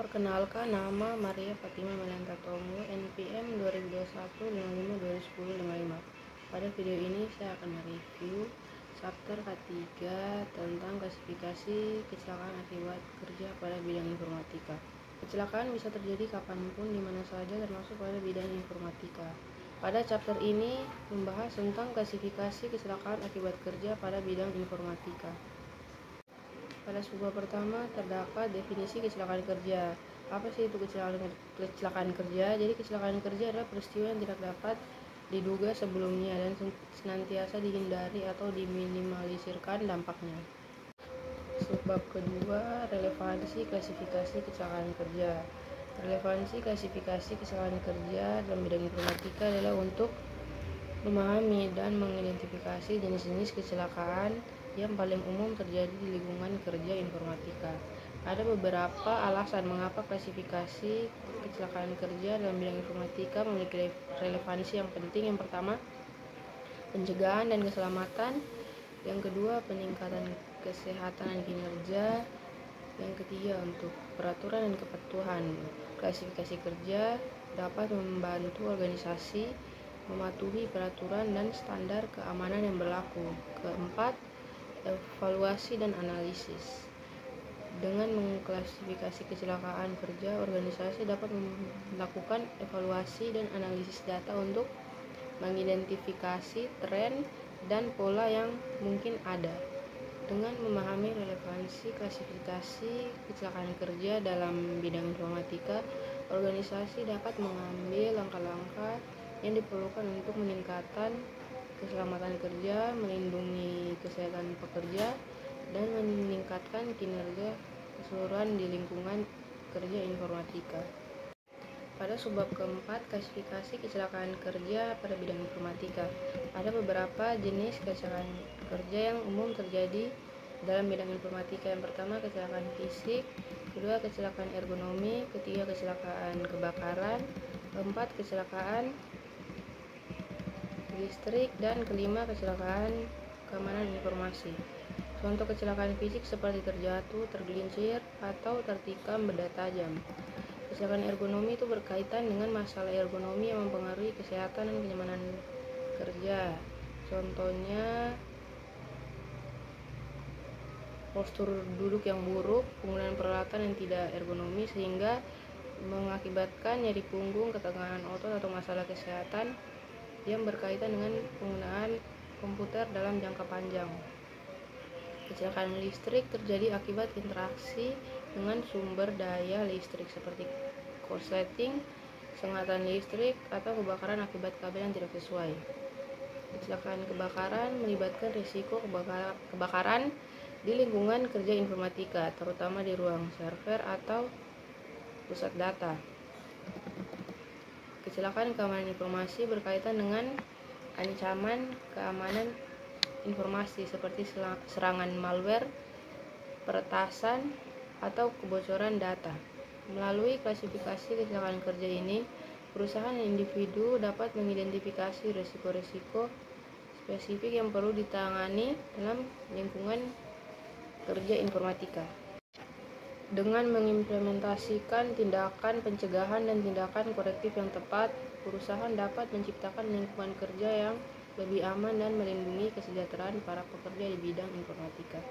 Perkenalkan, nama Maria Fatima Melanta Tongo, NPM 2021-55-2010-55. Pada video ini saya akan mereview chapter K3 tentang klasifikasi kecelakaan akibat kerja pada bidang informatika. Kecelakaan bisa terjadi kapanpun, di mana saja, termasuk pada bidang informatika. Pada chapter ini membahas tentang klasifikasi kecelakaan akibat kerja pada bidang informatika. Pada subbab pertama terdapat definisi kecelakaan kerja. Apa sih itu kecelakaan kerja? Jadi kecelakaan kerja adalah peristiwa yang tidak dapat diduga sebelumnya dan senantiasa dihindari atau diminimalisirkan dampaknya. Subbab kedua, relevansi klasifikasi kecelakaan kerja. Relevansi klasifikasi kecelakaan kerja dalam bidang informatika adalah untuk memahami dan mengidentifikasi jenis-jenis kecelakaan yang paling umum terjadi di lingkungan kerja informatika. Ada beberapa alasan mengapa klasifikasi kecelakaan kerja dalam bidang informatika memiliki relevansi yang penting. Yang pertama, pencegahan dan keselamatan. Yang kedua, peningkatan kesehatan dan kinerja. Yang ketiga, untuk peraturan dan kepatuhan. Klasifikasi kerja dapat membantu organisasi mematuhi peraturan dan standar keamanan yang berlaku. Keempat, evaluasi dan analisis. Dengan mengklasifikasi kecelakaan kerja, organisasi dapat melakukan evaluasi dan analisis data untuk mengidentifikasi tren dan pola yang mungkin ada. Dengan memahami relevansi klasifikasi kecelakaan kerja dalam bidang informatika, organisasi dapat mengambil langkah-langkah yang diperlukan untuk meningkatkan keselamatan kerja, melindungi kesehatan pekerja, dan meningkatkan kinerja keseluruhan di lingkungan kerja informatika. Pada subbab keempat, klasifikasi kecelakaan kerja pada bidang informatika. Ada beberapa jenis kecelakaan kerja yang umum terjadi dalam bidang informatika. Yang pertama, kecelakaan fisik. Kedua, kecelakaan ergonomi. Ketiga, kecelakaan kebakaran. Keempat, kecelakaan listrik, dan kelima, kecelakaan keamanan informasi. Contoh kecelakaan fisik seperti terjatuh, tergelincir, atau tertikam benda tajam. Kecelakaan ergonomi itu berkaitan dengan masalah ergonomi yang mempengaruhi kesehatan dan kenyamanan kerja. Contohnya postur duduk yang buruk, penggunaan peralatan yang tidak ergonomi sehingga mengakibatkan nyeri punggung, ketegangan otot, atau masalah kesehatan yang berkaitan dengan penggunaan komputer dalam jangka panjang. Kecelakaan listrik terjadi akibat interaksi dengan sumber daya listrik seperti korsleting, sengatan listrik, atau kebakaran akibat kabel yang tidak sesuai. Kecelakaan kebakaran melibatkan risiko kebakaran di lingkungan kerja informatika, terutama di ruang server atau pusat data. Kecelakaan keamanan informasi berkaitan dengan ancaman keamanan informasi seperti serangan malware, peretasan, atau kebocoran data. Melalui klasifikasi kecelakaan kerja ini, perusahaan dan individu dapat mengidentifikasi risiko-risiko spesifik yang perlu ditangani dalam lingkungan kerja informatika. Dengan mengimplementasikan tindakan pencegahan dan tindakan korektif yang tepat, perusahaan dapat menciptakan lingkungan kerja yang lebih aman dan melindungi kesejahteraan para pekerja di bidang informatika.